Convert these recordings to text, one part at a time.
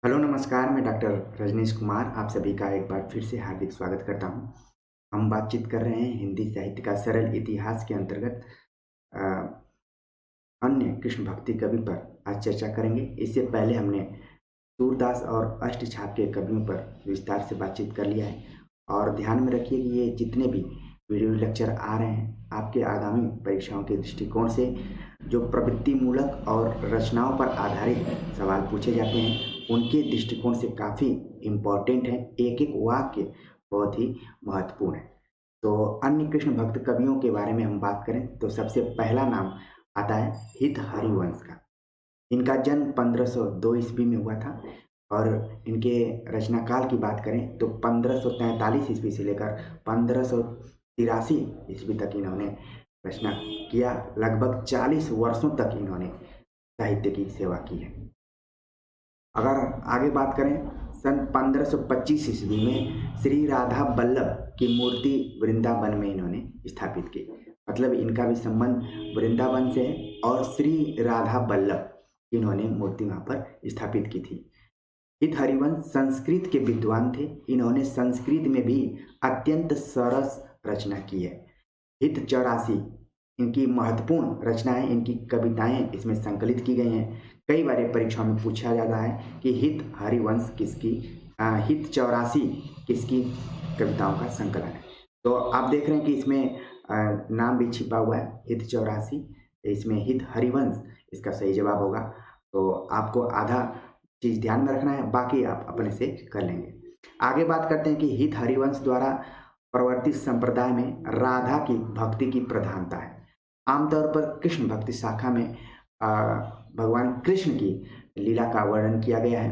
Hello नमस्कार, मैं doctor Rajneesh Kumar आप सभी का एक बार फिर से हार्दिक स्वागत करता हूं। हम बातचीत कर रहे हैं हिंदी साहित्य का सरल इतिहास के अंतर्गत अ, अन्य कृष्ण भक्ति कवि पर आज चर्चा करेंगे। इससे पहले हमने सूरदास और अष्टछाप के कवियों पर विस्तार से बातचीत कर लिया है। और ध्यान में रखिए कि ये जितने भी वीडियो लेक्चर आ रहे हैं आपके आगामी परीक्षाओं के दृष्टिकोण से जो प्रवृत्ति मूलक और रचनाओं पर आधारित सवाल पूछे जाते हैं उनके दृष्टिकोण से काफ़ी इम्पोर्टेंट है। एक एक वाक्य बहुत ही महत्वपूर्ण है। तो अन्य कृष्ण भक्त कवियों के बारे में हम बात करें तो सबसे पहला नाम आता है हित हरिवंश का। इनका जन्म 1502 ईस्वी में हुआ था। और इनके रचना काल की बात करें तो 1543 ईस्वी से लेकर 1583 ईस्वी तक इन्होंने रचना किया। लगभग 40 वर्षों तक इन्होंने साहित्य की सेवा की है। अगर आगे बात करें सन 1525 ईस्वी में श्री राधा वल्लभ की मूर्ति वृंदावन में इन्होंने स्थापित की। मतलब इनका भी संबंध वृंदावन से है और श्री राधा वल्लभ इन्होंने मूर्ति वहां पर स्थापित की थी। हित हरिवंश संस्कृत के विद्वान थे। इन्होंने संस्कृत में भी अत्यंत सरस रचना की है। हित 84 इनकी महत्वपूर्ण रचनाएं, इनकी कविताएं इसमें संकलित की गई हैं। कई बार परीक्षाओं में पूछा जाता है कि हित हरिवंश किसकी, हित 84 किसकी कविताओं का संकलन है। तो आप देख रहे हैं कि इसमें नाम भी छिपा हुआ है हित 84, इसमें हित हरिवंश इसका सही जवाब होगा। तो आपको आधा चीज ध्यान में रखना है, बाकी आप अपने से कर लेंगे। आगे बात करते हैं कि हित हरिवंश द्वारा प्रवर्तित संप्रदाय में राधा की भक्ति की प्रधानता है। आमतौर पर कृष्ण भक्ति शाखा में भगवान कृष्ण की लीला का वर्णन किया गया है।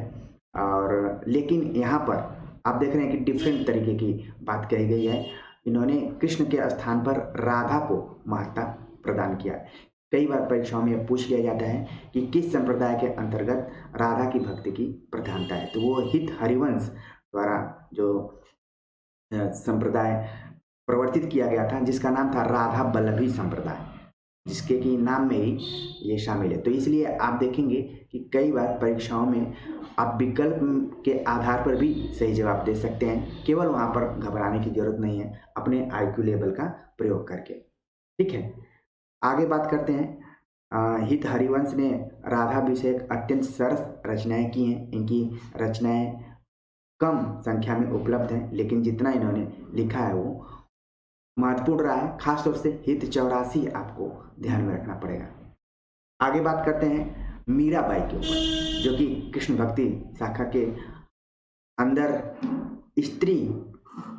और लेकिन यहाँ पर आप देख रहे हैं कि डिफरेंट तरीके की बात कही गई है। इन्होंने कृष्ण के स्थान पर राधा को महत्ता प्रदान किया है। कई बार परीक्षाओं में पूछ लिया जाता है कि किस संप्रदाय के अंतर्गत राधा की भक्ति की प्रधानता है, तो वो हित हरिवंश द्वारा जो संप्रदाय प्रवर्तित किया गया था जिसका नाम था राधा वल्लभी संप्रदाय, जिसके कि नाम में ही ये शामिल है। तो इसलिए आप देखेंगे कि कई बार परीक्षाओं में आप विकल्प के आधार पर भी सही जवाब दे सकते हैं। केवल वहां पर घबराने की जरूरत नहीं है, अपने आईक्यू लेवल का प्रयोग करके। ठीक है, आगे बात करते हैं। हित हरिवंश ने राधा विषयक अत्यंत सरस रचनाएं की हैं। इनकी रचनाएं कम संख्या में उपलब्ध हैं, लेकिन जितना इन्होंने लिखा है वो महत्वपूर्ण रहा है। खासतौर से हित 84 आपको ध्यान में रखना पड़ेगा। आगे बात करते हैं मीराबाई के ऊपर, जो कि कृष्ण भक्ति शाखा के अंदर स्त्री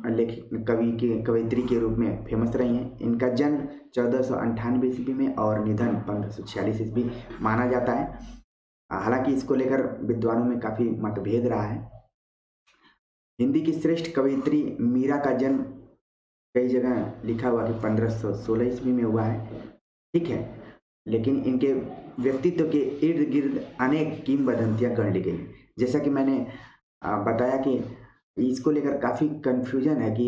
लेखिक कवि के कवयित्री के रूप में फेमस रही हैं। इनका जन्म 1498 ईस्वी में और निधन 1546 ईस्वी माना जाता है। हालांकि इसको लेकर विद्वानों में काफी मतभेद रहा है। हिंदी की श्रेष्ठ कवयित्री मीरा का जन्म कई जगह लिखा हुआ कि 1516 ईस्वी में हुआ है। ठीक है, लेकिन इनके व्यक्तित्व के इर्द गिर्द अनेक किंवदंतियां गढ़ ली गई। जैसा कि मैंने बताया कि इसको लेकर काफ़ी कन्फ्यूजन है कि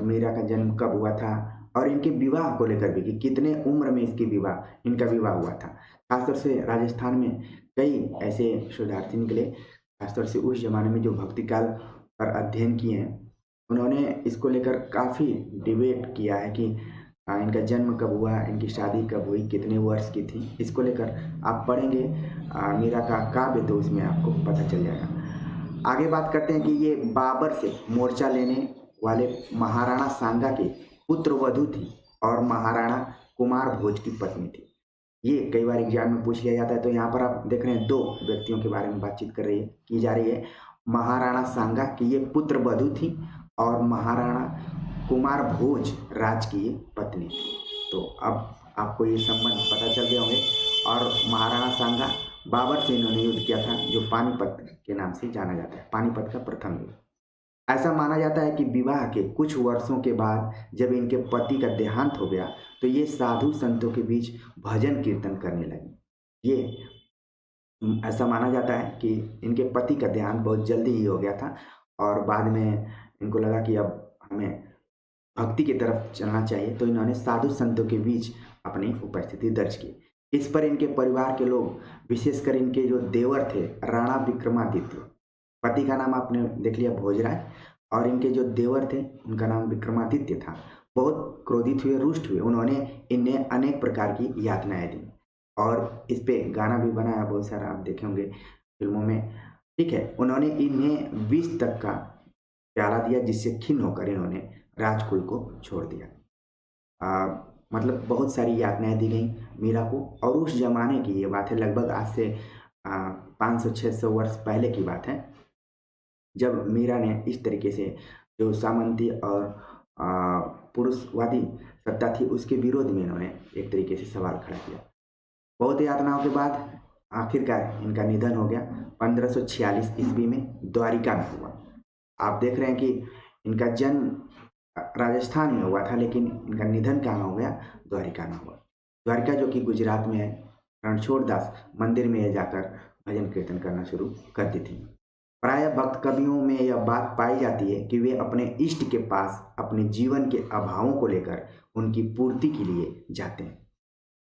मीरा का जन्म कब हुआ था, और इनके विवाह को लेकर भी कि कितने उम्र में इनका विवाह हुआ था। खासतौर से राजस्थान में कई ऐसे शोधार्थी निकले, खासतौर से उस जमाने में जो भक्ति काल पर अध्ययन किए हैं, उन्होंने इसको लेकर काफ़ी डिबेट किया है कि इनका जन्म कब हुआ, इनकी शादी कब हुई, कितने वर्ष की थी। इसको लेकर आप पढ़ेंगे मीरा का काव्य तो उसमें आपको पता चल जाएगा। आगे बात करते हैं कि ये बाबर से मोर्चा लेने वाले महाराणा सांगा की पुत्र वधू थी और महाराणा कुमार भोज की पत्नी थी। ये कई बार एग्जाम में पूछ लिया जाता है। तो यहाँ पर आप देख रहे हैं दो व्यक्तियों के बारे में बातचीत की जा रही है। महाराणा सांगा की ये पुत्र वधू थी और महाराणा कुमार भोज राज की ये पत्नी थी। तो अब आपको ये संबंध पता चल गए होंगे। और महाराणा सांगा बाबर से इन्होंने युद्ध किया था, जो पानीपत के नाम से जाना जाता है, पानीपत का प्रथम युद्ध। ऐसा माना जाता है कि विवाह के कुछ वर्षों के बाद जब इनके पति का देहांत हो गया तो ये साधु संतों के बीच भजन कीर्तन करने लगी। ये ऐसा माना जाता है कि इनके पति का देहांत बहुत जल्दी ही हो गया था और बाद में इनको लगा कि अब हमें भक्ति की तरफ चलना चाहिए, तो इन्होंने साधु संतों के बीच अपनी उपस्थिति दर्ज की। इस पर इनके परिवार के लोग, विशेषकर इनके जो देवर थे राणा विक्रमादित्य, पति का नाम आपने देख लिया भोजराज, और इनके जो देवर थे उनका नाम विक्रमादित्य था, बहुत क्रोधित हुए, रुष्ट हुए। उन्होंने इन्हें अनेक प्रकार की यातनाएं दी और इस पे गाना भी बनाया बहुत सारा, आप देखे होंगे फिल्मों में। ठीक है, उन्होंने इन्हें विष तक का प्याला दिया जिससे खिन्न होकर इन्होंने राजकुल को छोड़ दिया। मतलब बहुत सारी यातनाएं दी गई मीरा को। और उस जमाने की ये बात है, लगभग आज से 500-600 वर्ष पहले की बात है, जब मीरा ने इस तरीके से जो सामंती और पुरुषवादी सत्ता थी उसके विरोध में इन्होंने एक तरीके से सवाल खड़ा किया। बहुत यातनाओं के बाद आखिरकार इनका निधन हो गया 1546 ईस्वी में द्वारिका में हुआ। आप देख रहे हैं कि इनका जन्म राजस्थान में हुआ था, लेकिन इनका निधन कहाँ हो गया? द्वारिका में हुआ। द्वारिका जो कि गुजरात में है। रणछोड़ दास मंदिर में जाकर भजन कीर्तन करना शुरू करती थी। प्राय भक्त कवियों में यह बात पाई जाती है कि वे अपने इष्ट के पास अपने जीवन के अभावों को लेकर उनकी पूर्ति के लिए जाते हैं।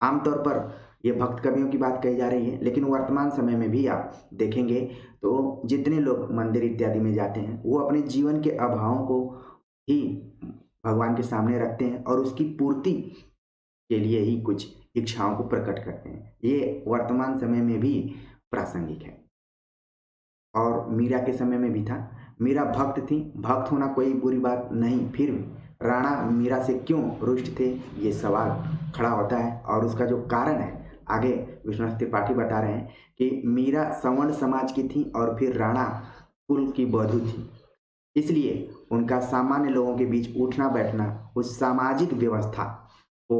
आमतौर पर ये भक्त कवियों की बात कही जा रही है, लेकिन वर्तमान समय में भी आप देखेंगे तो जितने लोग मंदिर इत्यादि में जाते हैं वो अपने जीवन के अभावों को ही भगवान के सामने रखते हैं और उसकी पूर्ति के लिए ही कुछ इच्छाओं को प्रकट करते हैं। ये वर्तमान समय में भी प्रासंगिक है और मीरा के समय में भी था। मीरा भक्त थी, भक्त होना कोई बुरी बात नहीं, फिर राणा मीरा से क्यों रुष्ट थे ये सवाल खड़ा होता है और उसका जो कारण है आगे विश्वनाथ त्रिपाठी बता रहे हैं कि मीरा सवर्ण समाज की थी और फिर राणा कुल की बधू थी, इसलिए उनका सामान्य लोगों के बीच उठना बैठना उस सामाजिक व्यवस्था को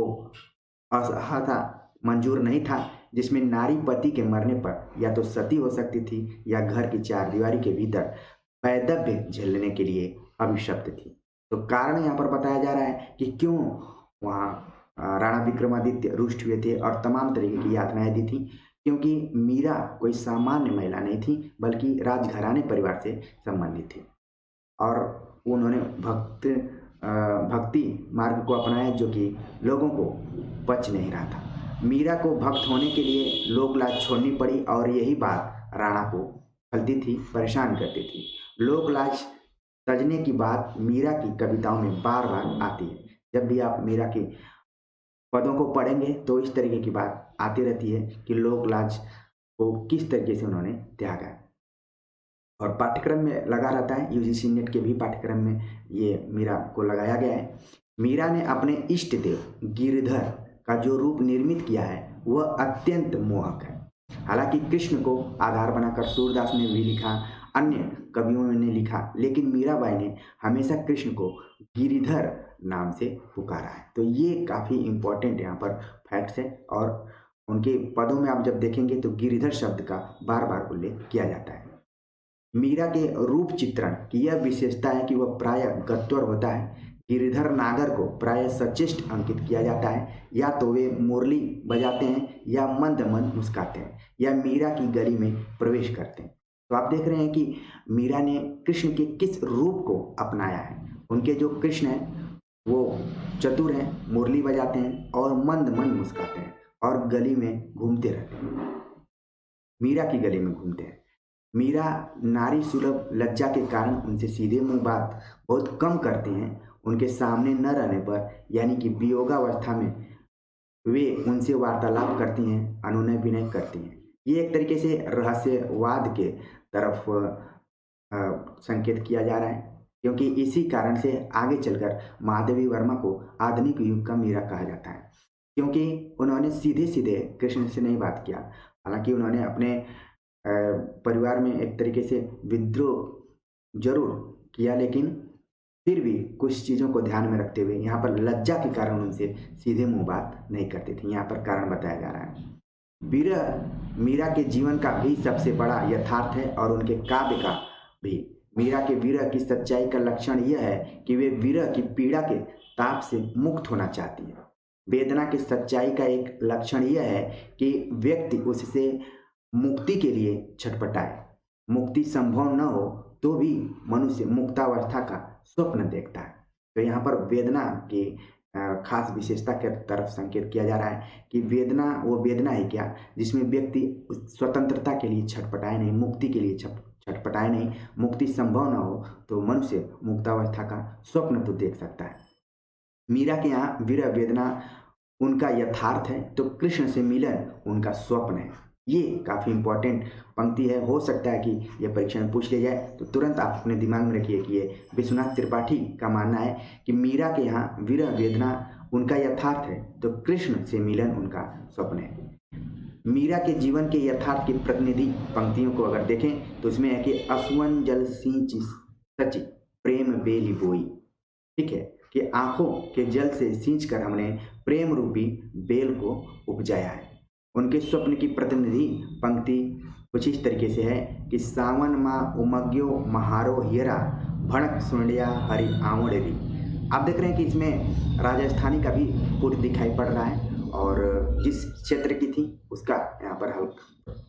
असहता मंजूर नहीं था जिसमें नारी पति के मरने पर या तो सती हो सकती थी या घर की चार दीवारी के भीतर वैधव्य झेलने के लिए अभिशप्त थी। तो कारण यहाँ पर बताया जा रहा है कि क्यों वहाँ राणा विक्रमादित्य रुष्ट हुए थे और तमाम तरीके की यातनाएं दी थी, क्योंकि मीरा कोई सामान्य महिला नहीं थी बल्कि राजघराने परिवार से संबंधित थी और उन्होंने भक्ति मार्ग को अपनाया जो कि लोगों को पच नहीं रहा था। मीरा को भक्त होने के लिए लोक लाज छोड़नी पड़ी और यही बात राणा को खलती थी, परेशान करती थी। लोक लाज तजने की बात मीरा की कविताओं में बार बार आती है। जब भी आप मीरा के पदों को पढ़ेंगे तो इस तरीके की बात आती रहती है कि लोक लाज को किस तरीके से उन्होंने त्यागा और पाठ्यक्रम में लगा रहता है। यूजीसी नेट के भी पाठ्यक्रम में ये मीरा को लगाया गया है। मीरा ने अपने इष्ट देव गिरिधर का जो रूप निर्मित किया है वह अत्यंत मोहक है। हालांकि कृष्ण को आधार बनाकर सूरदास ने भी लिखा, अन्य कवियों ने लिखा, लेकिन मीराबाई ने हमेशा कृष्ण को गिरिधर नाम से पुकारा है। तो ये काफ़ी इम्पोर्टेंट यहाँ पर फैक्ट्स है और उनके पदों में आप जब देखेंगे तो गिरिधर शब्द का बार बार उल्लेख किया जाता है। मीरा के रूप चित्रण की यह विशेषता है कि वह प्रायः गत्वर होता है। गिरिधर नागर को प्रायः सचेष्ट अंकित किया जाता है, या तो वे मुरली बजाते हैं या मंद मंद मुस्काते हैं या मीरा की गली में प्रवेश करते हैं। तो आप देख रहे हैं कि मीरा ने कृष्ण के किस रूप को अपनाया है। उनके जो कृष्ण हैं वो चतुर हैं, मुरली बजाते हैं और मंद मंद मुस्काते हैं और गली में घूमते रहते हैं, मीरा की गली में घूमते हैं। मीरा नारी सुलभ लज्जा के कारण उनसे सीधे मुंह बात बहुत कम करती हैं। उनके सामने न रहने पर यानी कि वियोगावस्था में वे उनसे वार्तालाप करती हैं, अनुनय विनय करती हैं। ये एक तरीके से रहस्यवाद के तरफ संकेत किया जा रहा है, क्योंकि इसी कारण से आगे चलकर महादेवी वर्मा को आधुनिक युग का मीरा कहा जाता है, क्योंकि उन्होंने सीधे सीधे कृष्ण से नहीं बात किया। हालांकि उन्होंने अपने परिवार में एक तरीके से विद्रोह जरूर किया, लेकिन फिर भी कुछ चीज़ों को ध्यान में रखते हुए यहाँ पर लज्जा के कारण उनसे सीधे मुंह बात नहीं करते थे। यहाँ पर कारण बताया जा रहा है। विरह मीरा के जीवन का भी सबसे बड़ा यथार्थ है और उनके काव्य का भी। मीरा के विरह की सच्चाई का लक्षण यह है कि वे विरह की पीड़ा के ताप से मुक्त होना चाहती है। वेदना की सच्चाई का एक लक्षण यह है कि व्यक्ति उससे मुक्ति के लिए छटपटाए। मुक्ति संभव न हो तो भी मनुष्य मुक्तावस्था का स्वप्न देखता है। तो यहाँ पर वेदना की खास विशेषता के तरफ संकेत किया जा रहा है कि वेदना वो वेदना है क्या जिसमें व्यक्ति स्वतंत्रता के लिए छटपटाए नहीं, मुक्ति के लिए छटपटाए नहीं, मुक्ति संभव न हो तो मनुष्य मुक्तावस्था का स्वप्न तो देख सकता है। मीरा के यहाँ विरह वेदना उनका यथार्थ है तो कृष्ण से मिलन उनका स्वप्न है। ये काफ़ी इंपॉर्टेंट पंक्ति है, हो सकता है कि यह परीक्षा में पूछ लिया जाए, तो तुरंत आप अपने दिमाग में रखिए कि ये विश्वनाथ त्रिपाठी का मानना है कि मीरा के यहाँ विरह वेदना उनका यथार्थ है तो कृष्ण से मिलन उनका स्वप्न है। मीरा के जीवन के यथार्थ की प्रतिनिधि पंक्तियों को अगर देखें तो इसमें है कि असुवन जल सींच सची प्रेम बेली बोई, ठीक है, कि आंखों के जल से सींच कर हमने प्रेम रूपी बेल को उपजाया है। उनके स्वप्न की प्रतिनिधि पंक्ति कुछ इस तरीके से है कि सावन माँ उमग्यो महारो हियरा भड़क सुंडिया हरि आवड़ी। आप देख रहे हैं कि इसमें राजस्थानी का भी पुट दिखाई पड़ रहा है और जिस क्षेत्र की थी उसका यहाँ पर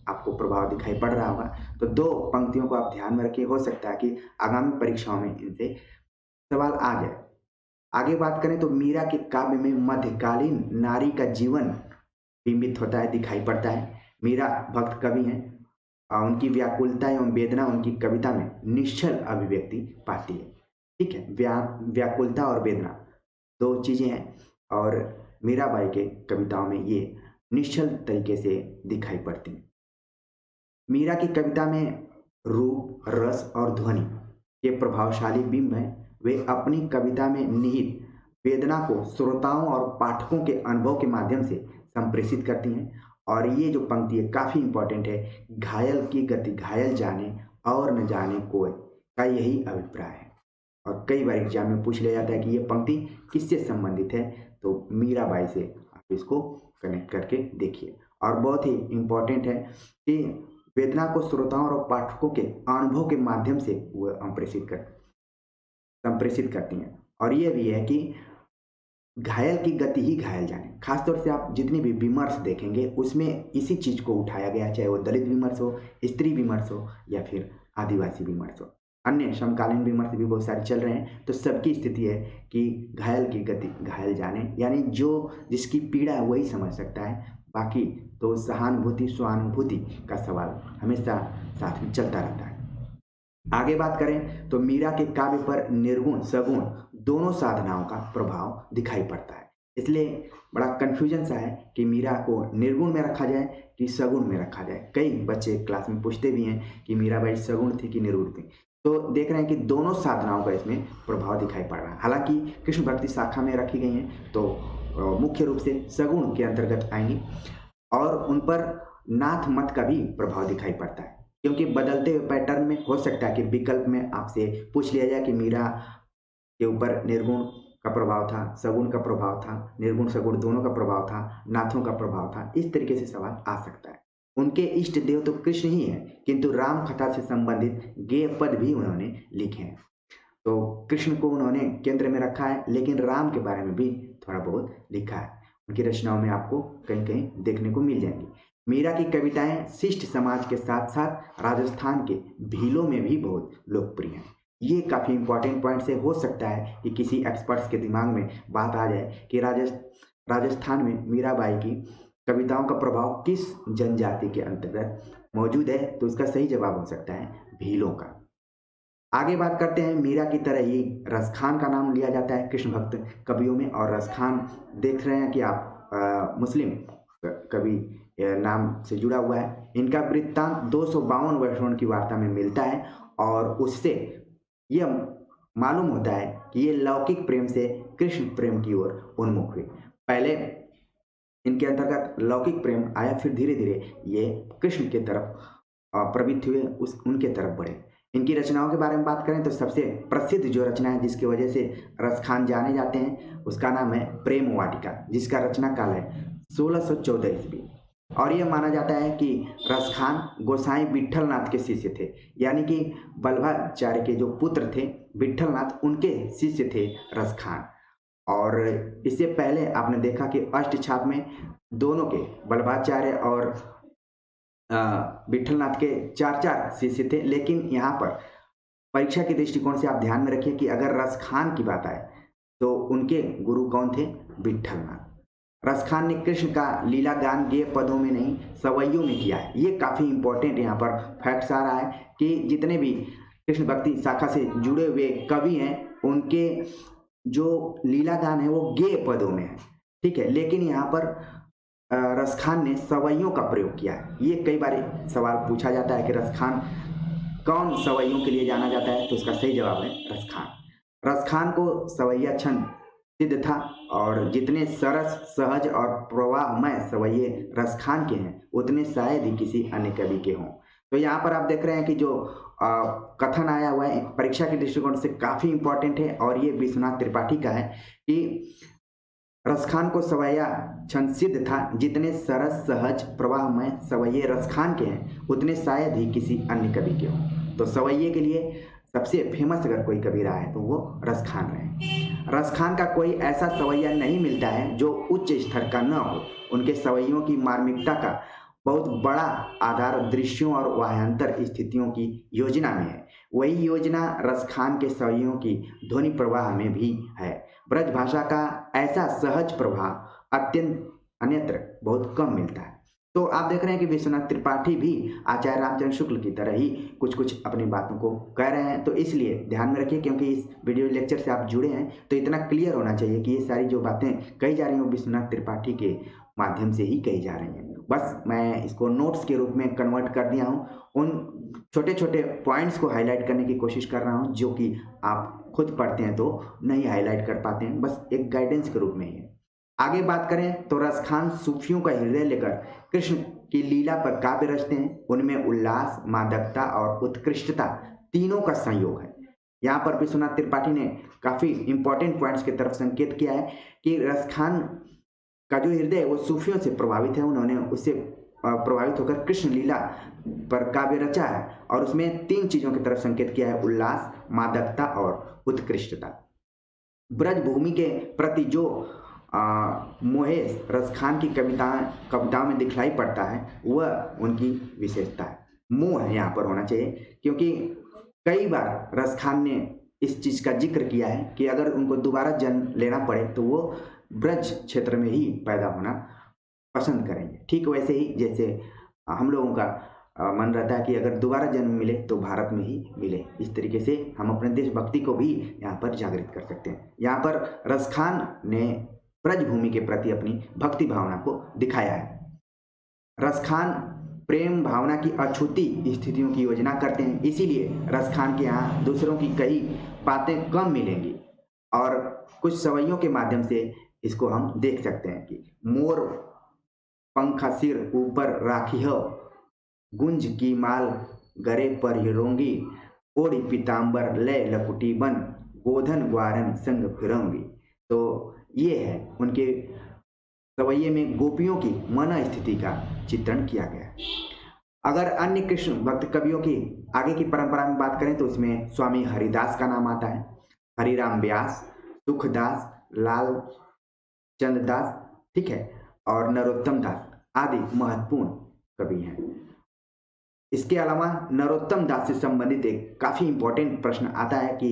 आपको प्रभाव दिखाई पड़ रहा होगा। तो दो पंक्तियों को आप ध्यान में रखिए, हो सकता है कि आगामी परीक्षाओं में इनसे सवाल आ जाए। आगे बात करें तो मीरा के काव्य में मध्यकालीन नारी का जीवन बिंबित होता है, दिखाई पड़ता है। मीरा भक्त कवि हैं और उनकी व्याकुलता एवं वेदना उनकी कविता में निश्चल अभिव्यक्ति पाती है, ठीक है। व्याकुलता और वेदना दो चीजें हैं और मीराबाई के कविताओं में ये निश्चल तरीके से दिखाई पड़ती हैं। मीरा की कविता में रूप, रस और ध्वनि के प्रभावशाली बिंब हैं। वे अपनी कविता में निहित वेदना को श्रोताओं और पाठकों के अनुभव के माध्यम से संप्रेषित करती हैं। और ये जो पंक्ति है काफ़ी इंपॉर्टेंट है, घायल की गति घायल जाने और न जाने कोई का यही अभिप्राय है। और कई बार एग्जाम में पूछ लिया जाता है कि ये पंक्ति किससे संबंधित है, तो मीराबाई से आप इसको कनेक्ट करके देखिए। और बहुत ही इंपॉर्टेंट है कि वेदना को श्रोताओं और पाठकों के अनुभव के माध्यम से वह संप्रेषित करती हैं। और ये भी है कि घायल की गति ही घायल जाने, खासतौर से आप जितने भी विमर्श देखेंगे उसमें इसी चीज को उठाया गया, चाहे वो दलित विमर्श हो, स्त्री विमर्श हो या फिर आदिवासी विमर्श हो, अन्य समकालीन विमर्श भी बहुत सारे चल रहे हैं। तो सबकी स्थिति है कि घायल की गति घायल जाने, यानी जो जिसकी पीड़ा है वही समझ सकता है, बाकी तो सहानुभूति स्वानुभूति का सवाल हमेशा साथ में चलता रहता है। आगे बात करें तो मीरा के काव्य पर निर्गुण सगुण दोनों साधनाओं का प्रभाव दिखाई पड़ता है। इसलिए बड़ा कंफ्यूजन सा है कि मीरा को निर्गुण में रखा जाए कि सगुण में रखा जाए। कई बच्चे क्लास में पूछते भी हैं कि मीराबाई सगुण थी कि निर्गुण थी, तो देख रहे हैं कि दोनों साधनाओं का इसमें प्रभाव दिखाई पड़ रहा है। हालांकि कृष्ण भक्ति शाखा में रखी गई हैं तो मुख्य रूप से सगुण के अंतर्गत आएंगी और उन पर नाथ मत का भी प्रभाव दिखाई पड़ता है, क्योंकि बदलते हुए पैटर्न में हो सकता है कि विकल्प में आपसे पूछ लिया जाए कि मीरा के ऊपर निर्गुण का प्रभाव था, सगुण का प्रभाव था, निर्गुण सगुण दोनों का प्रभाव था, नाथों का प्रभाव था। इस तरीके से सवाल आ सकता है। उनके इष्ट देव तो कृष्ण ही है, किंतु राम कथा से संबंधित गेय पद भी उन्होंने लिखे हैं। तो कृष्ण को उन्होंने केंद्र में रखा है, लेकिन राम के बारे में भी थोड़ा बहुत लिखा है। उनकी रचनाओं में आपको कहीं कहीं देखने को मिल जाएंगी। मीरा की कविताएं शिष्ट समाज के साथ साथ राजस्थान के भीलों में भी बहुत लोकप्रिय हैं। ये काफ़ी इंपॉर्टेंट पॉइंट से हो सकता है कि किसी एक्सपर्ट्स के दिमाग में बात आ जाए कि राजस्थान में मीराबाई की कविताओं का प्रभाव किस जनजाति के अंतर्गत मौजूद है, तो इसका सही जवाब हो सकता है भीलों का। आगे बात करते हैं, मीरा की तरह ही रसखान का नाम लिया जाता है कृष्ण भक्त कवियों में। और रसखान देख रहे हैं कि आप मुस्लिम कवि नाम से जुड़ा हुआ है। इनका वृत्तांत 252 वर्षों की वार्ता में मिलता है और उससे यह मालूम होता है कि ये लौकिक प्रेम से कृष्ण प्रेम की ओर उन्मुख हुए। पहले इनके अंतर्गत लौकिक प्रेम आया, फिर धीरे धीरे ये कृष्ण के तरफ प्रवृत्त हुए, उनके तरफ बढ़े। इनकी रचनाओं के बारे में बात करें तो सबसे प्रसिद्ध जो रचना है जिसकी वजह से रसखान जाने जाते हैं उसका नाम है प्रेम वाटिका, जिसका रचना काल है 1614 ईस्वी। और यह माना जाता है कि रसखान गोसाई विट्ठलनाथ के शिष्य थे, यानी कि बल्लभाचार्य के जो पुत्र थे विट्ठलनाथ, उनके शिष्य थे रसखान। और इससे पहले आपने देखा कि अष्टछाप में दोनों के बल्लभाचार्य और विट्ठलनाथ के 4 शिष्य थे। लेकिन यहाँ पर परीक्षा के दृष्टिकोण से आप ध्यान में रखिए कि अगर रसखान की बात आए तो उनके गुरु कौन थे? विट्ठलनाथ। रसखान ने कृष्ण का लीला गान गेय पदों में नहीं, सवैयों में किया है। ये काफ़ी इंपॉर्टेंट यहाँ पर फैक्ट्स आ रहा है कि जितने भी कृष्ण भक्ति शाखा से जुड़े हुए कवि हैं, उनके जो लीला गान है वो गेय पदों में है, ठीक है। लेकिन यहाँ पर रसखान ने सवैयों का प्रयोग किया है। ये कई बार सवाल पूछा जाता है कि रसखान कौन सवैयों के लिए जाना जाता है, तो इसका सही जवाब है रसखान। रसखान को सवैया छंद सिद्ध था, और जितने सरस, सहज और प्रवाहमय सवैये रसखान के हैं, उतने शायद ही किसी अन्य कवि के हों। तो यहाँ पर आप देख रहे हैं कि जो कथन आया हुआ है परीक्षा के दृष्टिकोण से काफ़ी इंपॉर्टेंट है, और ये विश्वनाथ त्रिपाठी का है कि रसखान को सवैया छंद सिद्ध था, जितने सरस, सहज, प्रवाहमय सवैये रसखान के हैं, उतने शायद ही किसी अन्य कवि के हों। तो सवैये के लिए सबसे फेमस अगर कोई कवि रहा है तो वो रसखान रहे। रसखान का कोई ऐसा सवैया नहीं मिलता है जो उच्च स्तर का न हो। उनके सवैयों की मार्मिकता का बहुत बड़ा आधार दृश्यों और वाह्यांतर स्थितियों की योजना में है। वही योजना रसखान के सवैयों की ध्वनि प्रवाह में भी है। ब्रज भाषा का ऐसा सहज प्रवाह अत्यंत अन्यत्र बहुत कम मिलता है। तो आप देख रहे हैं कि विश्वनाथ त्रिपाठी भी आचार्य रामचंद्र शुक्ल की तरह ही कुछ कुछ अपनी बातों को कह रहे हैं। तो इसलिए ध्यान में रखिए, क्योंकि इस वीडियो लेक्चर से आप जुड़े हैं तो इतना क्लियर होना चाहिए कि ये सारी जो बातें कही जा रही हैं वो विश्वनाथ त्रिपाठी के माध्यम से ही कही जा रही हैं। बस मैं इसको नोट्स के रूप में कन्वर्ट कर दिया हूँ, उन छोटे छोटे पॉइंट्स को हाईलाइट करने की कोशिश कर रहा हूँ जो कि आप खुद पढ़ते हैं तो नहीं हाईलाइट कर पाते हैं, बस एक गाइडेंस के रूप में ही है। आगे बात करें तो रसखान सूफियों का हृदय लेकर कृष्ण की लीला पर काव्य रचते हैं। उनमें उल्लास, मादकता और उत्कृष्टता तीनों का संयोग है। यहाँ पर विश्वनाथ त्रिपाठी ने काफ़ी इंपॉर्टेंट पॉइंट्स की तरफ संकेत किया है कि रसखान का जो हृदय है वो सूफियों से प्रभावित है। उन्होंने उससे प्रभावित होकर कृष्ण लीला पर काव्य रचा है, और उसमें 3 चीज़ों की तरफ संकेत किया है: उल्लास, मादकता और उत्कृष्टता। ब्रज भूमि के प्रति जो मोहे रसखान की कविताओं में दिखलाई पड़ता है, वह उनकी विशेषता है। मोह यहाँ पर होना चाहिए, क्योंकि कई बार रसखान ने इस चीज़ का जिक्र किया है कि अगर उनको दोबारा जन्म लेना पड़े तो वो ब्रज क्षेत्र में ही पैदा होना पसंद करेंगे। ठीक वैसे ही जैसे हम लोगों का मन रहता है कि अगर दोबारा जन्म मिले तो भारत में ही मिले। इस तरीके से हम अपने देशभक्ति को भी यहाँ पर जागृत कर सकते हैं। यहाँ पर रसखान ने ब्रजभूमि के प्रति अपनी भक्ति भावना को दिखाया है। रसखान प्रेम भावना की अछूती स्थितियों की योजना करते हैं, इसीलिए रसखान के यहाँ दूसरों की कई बातें कम मिलेंगी, और कुछ सवैयों के माध्यम से इसको हम देख सकते हैं कि मोर पंखा सिर ऊपर राखी हो, गुंज की माल गरे पर हिरोंगी, ओढ़ी पीताम्बर लय लकुटी बन, गोधन ग्वारन संग फिरोंगी। तो ये है उनके सवैये में गोपियों की मन स्थिति का चित्रण किया गया है। अगर अन्य कृष्ण भक्त कवियों की आगे की परंपरा में बात करें तो इसमें स्वामी हरिदास का नाम आता है, हरिराम व्यास, सुखदास, लाल चंद्रदास, ठीक है, और नरोत्तम दास आदि महत्वपूर्ण कवि हैं। इसके अलावा नरोत्तम दास से संबंधित एक काफ़ी इंपॉर्टेंट प्रश्न आता है कि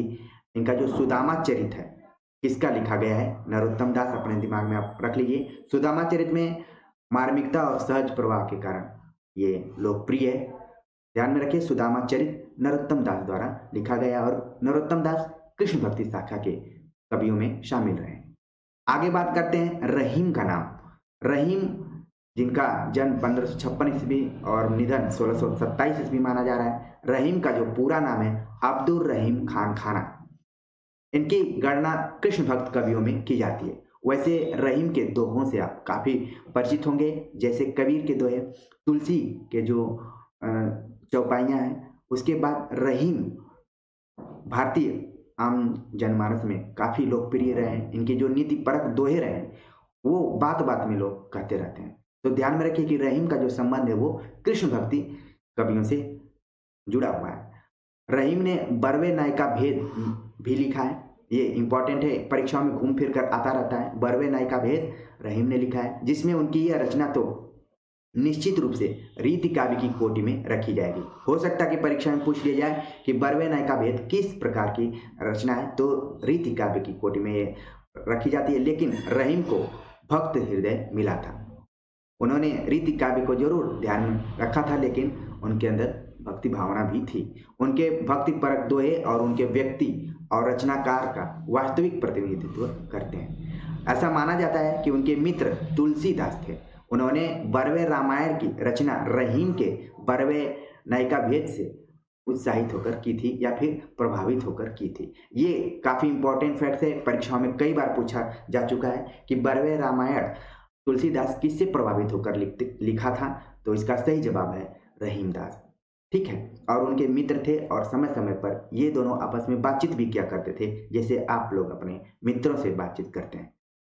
इनका जो सुदामा चरित है किसका लिखा गया है। नरोत्तम दास अपने दिमाग में आप रख लीजिए। सुदामा चरित में मार्मिकता और सहज प्रवाह के कारण ये लोकप्रिय है। ध्यान में रखिए, सुदामा चरित नरोत्तम दास द्वारा लिखा गया, और नरोत्तम दास कृष्ण भक्ति शाखा के कवियों में शामिल रहे। आगे बात करते हैं रहीम का नाम। रहीम जिनका जन्म 1556 ईस्वी और निधन 1627 ईस्वी माना जा रहा है। रहीम का जो पूरा नाम है अब्दुल रहीम खान खाना। इनकी गणना कृष्ण भक्त कवियों में की जाती है। वैसे रहीम के दोहों से आप काफ़ी परिचित होंगे, जैसे कबीर के दोहे, तुलसी के जो चौपाइयाँ हैं, उसके बाद रहीम भारतीय आम जनमानस में काफ़ी लोकप्रिय रहे हैं। इनके जो नीति परक दोहे रहे हैं वो बात बात में लोग कहते रहते हैं। तो ध्यान में रखिए कि रहीम का जो संबंध है वो कृष्ण भक्ति कवियों से जुड़ा हुआ है। रहीम ने बरवे नाय का भेद भी लिखा है, ये इंपॉर्टेंट है, परीक्षाओं में घूम फिर कर आता रहता है। बरवे नाय का भेद रहीम ने लिखा है, जिसमें उनकी यह रचना तो निश्चित रूप से रीति काव्य की कोटि में रखी जाएगी। हो सकता है कि परीक्षा में पूछ लिया जाए कि बरवे नय का भेद किस प्रकार की रचना है, तो रीति काव्य की कोटि में ये रखी जाती है। लेकिन रहीम को भक्त हृदय मिला था, उन्होंने रीति काव्य को जरूर ध्यान में रखा था, लेकिन उनके अंदर भक्ति भावना भी थी। उनके भक्ति परक दोहे और उनके व्यक्ति और रचनाकार का वास्तविक प्रतिनिधित्व करते हैं। ऐसा माना जाता है कि उनके मित्र तुलसीदास थे, उन्होंने बरवे रामायण की रचना रहीम के बरवे नय का भेद से उत्साहित होकर की थी या फिर प्रभावित होकर की थी। ये काफ़ी इंपॉर्टेंट फैक्ट है, परीक्षाओं में कई बार पूछा जा चुका है कि बरवे रामायण तुलसीदास किससे प्रभावित होकर लिखा था, तो इसका सही जवाब है रहीमदास। ठीक है, और उनके मित्र थे और समय समय पर ये दोनों आपस में बातचीत भी किया करते थे, जैसे आप लोग अपने मित्रों से बातचीत करते हैं।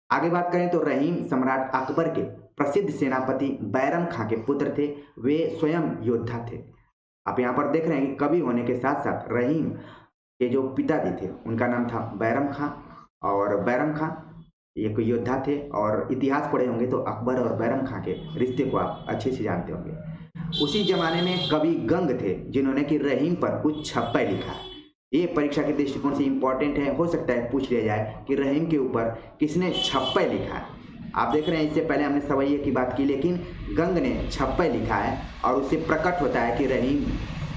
आगे बात करें तो रहीम सम्राट अकबर के प्रसिद्ध सेनापति बैरम खां के पुत्र थे, वे स्वयं योद्धा थे। आप यहाँ पर देख रहे हैं कि कवि होने के साथ साथ रहीम के जो पिताजी थे उनका नाम था बैरम खां, और बैरम खां ये कोई योद्धा थे, और इतिहास पढ़े होंगे तो अकबर और बैरम खां के रिश्ते को आप अच्छे से जानते होंगे। उसी जमाने में कवि गंग थे जिन्होंने कि रहीम पर कुछ छप्पे लिखा है। ये परीक्षा के दृष्टिकोण से इंपॉर्टेंट है, हो सकता है पूछ लिया जाए कि रहीम के ऊपर किसने छप्पे लिखा है। आप देख रहे हैं इससे पहले हमने सवैये की बात की, लेकिन गंग ने छप्पे लिखा है और उससे प्रकट होता है कि रहीम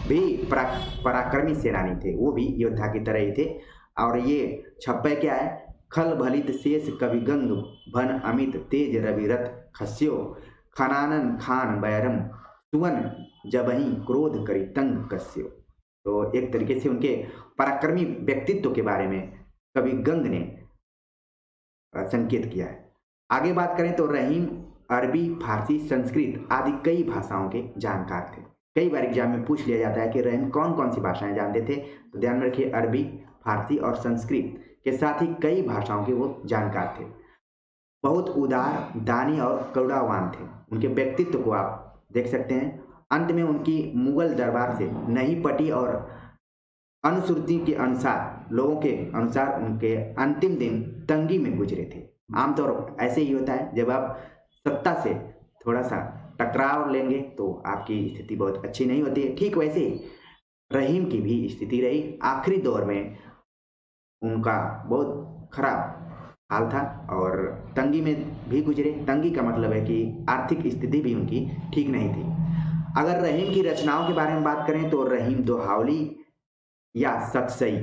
भी पराक्रमी सेनानी थे, वो भी योद्धा की तरह ही थे। और ये छप्पे क्या है, खल भलित शेष कवि गंग भन अमित तेज रविरथ खस्यो खनानन खान बैरम सुवन जबही क्रोध करी तंग कस्यो। तो एक तरीके से उनके पराक्रमी व्यक्तित्व के बारे में कवि गंग ने संकेत किया है। आगे बात करें तो रहीम अरबी, फारसी, संस्कृत आदि कई भाषाओं के जानकार थे। कई बार एग्जाम में पूछ लिया जाता है कि रहीम कौन कौन सी भाषाएं जानते थे, तो ध्यान में रखिए अरबी, फारसी और संस्कृत के साथ ही कई भाषाओं के वो जानकार थे। बहुत उदार, दानी और करुणावान थे। उनके व्यक्तित्व को आप देख सकते हैं। अंत में उनकी मुगल दरबार से नहीं पटी और अनुश्रुति के अनुसार, लोगों के अनुसार उनके अंतिम दिन तंगी में गुजरे थे। आमतौर पर ऐसे ही होता है, जब आप सत्ता से थोड़ा सा टकराव लेंगे तो आपकी स्थिति बहुत अच्छी नहीं होती है। ठीक वैसे ही रहीम की भी स्थिति रही। आखिरी दौर में उनका बहुत खराब हाल था और तंगी में भी गुजरे। तंगी का मतलब है कि आर्थिक स्थिति भी उनकी ठीक नहीं थी। अगर रहीम की रचनाओं के बारे में बात करें तो रहीम दोहावली या सतसई,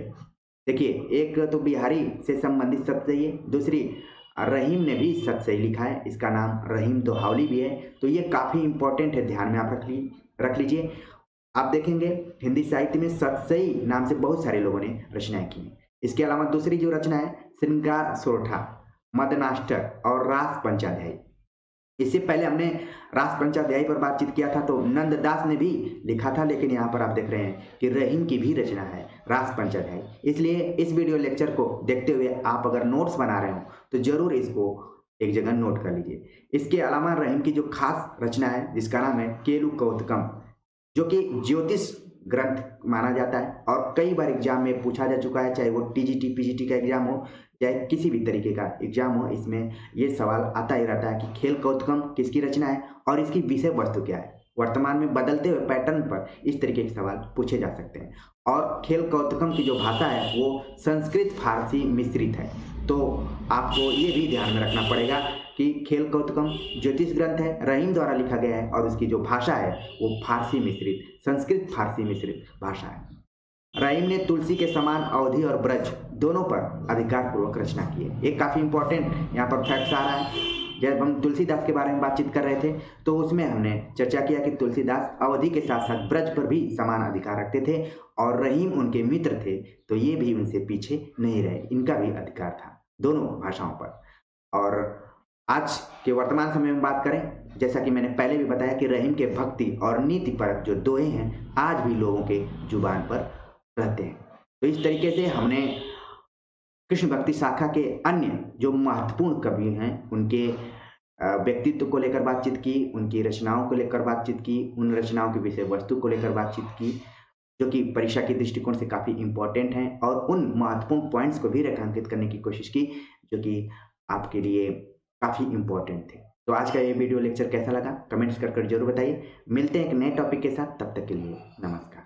देखिए एक तो बिहारी से संबंधित सतसई है, दूसरी रहीम ने भी सतसई लिखा है, इसका नाम रहीम दोहावली भी है। तो ये काफ़ी इंपॉर्टेंट है, ध्यान में आप रख लीजिए। आप देखेंगे हिंदी साहित्य में सतसई नाम से बहुत सारे लोगों ने रचनाएं की। इसके अलावा दूसरी जो रचना है श्रृंगार सोरठा, मदनाष्टर और रास पंचाध्यायी। इससे पहले हमने रास पंचाध्यायी पर बातचीत किया था, तो नंददास ने भी लिखा था, लेकिन यहाँ पर आप देख रहे हैं कि रहीम की भी रचना है रास पंचाध्यायी। इसलिए इस वीडियो लेक्चर को देखते हुए आप अगर नोट्स बना रहे हो तो जरूर इसको एक जगह नोट कर लीजिए। इसके अलावा रहीम की जो खास रचना है जिसका नाम है केलु कौतकम, जो कि ज्योतिष ग्रंथ माना जाता है और कई बार एग्जाम में पूछा जा चुका है, चाहे वो टीजीटी पीजीटी का एग्जाम हो चाहे किसी भी तरीके का एग्जाम हो, इसमें ये सवाल आता ही रहता है कि खेल कौतकम किसकी रचना है और इसकी विषय वस्तु क्या है। वर्तमान में बदलते हुए पैटर्न पर इस तरीके के सवाल पूछे जा सकते हैं। और खेल कौतकम की जो भाषा है वो संस्कृत फारसी मिश्रित है, तो आपको ये भी ध्यान में रखना पड़ेगा कि खेल कौतकम ज्योतिष ग्रंथ है, रहीम द्वारा लिखा गया है और उसकी जो भाषा है वो फारसी मिश्रित, संस्कृत फारसी मिश्रित भाषा है। रहीम ने तुलसी के समान अवधि और ब्रज दोनों पर अधिकार पूर्वक रचना की है। एक काफ़ी इंपॉर्टेंट यहाँ पर फैक्ट्स आ रहा है। जब हम तुलसीदास के बारे में बातचीत कर रहे थे तो उसमें हमने चर्चा किया कि तुलसीदास अवधि के साथ साथ ब्रज पर भी समान अधिकार रखते थे और रहीम उनके मित्र थे, तो ये भी उनसे पीछे नहीं रहे, इनका भी अधिकार था दोनों भाषाओं पर। और आज के वर्तमान समय में बात करें, जैसा कि मैंने पहले भी बताया कि रहीम के भक्ति और नीति पर जो दोहे हैं आज भी लोगों के जुबान पर रहते हैं। तो इस तरीके से हमने कृष्ण भक्ति शाखा के अन्य जो महत्वपूर्ण कवि हैं उनके व्यक्तित्व को लेकर बातचीत की, उनकी रचनाओं को लेकर बातचीत की, उन रचनाओं की विषय वस्तु को लेकर बातचीत की जो कि परीक्षा के दृष्टिकोण से काफ़ी इंपॉर्टेंट हैं, और उन महत्वपूर्ण पॉइंट्स को भी रेखांकित करने की कोशिश की जो कि आपके लिए काफ़ी इंपॉर्टेंट थे। तो आज का ये वीडियो लेक्चर कैसा लगा कमेंट्स कर जरूर बताइए। मिलते हैं एक नए टॉपिक के साथ, तब तक के लिए नमस्कार।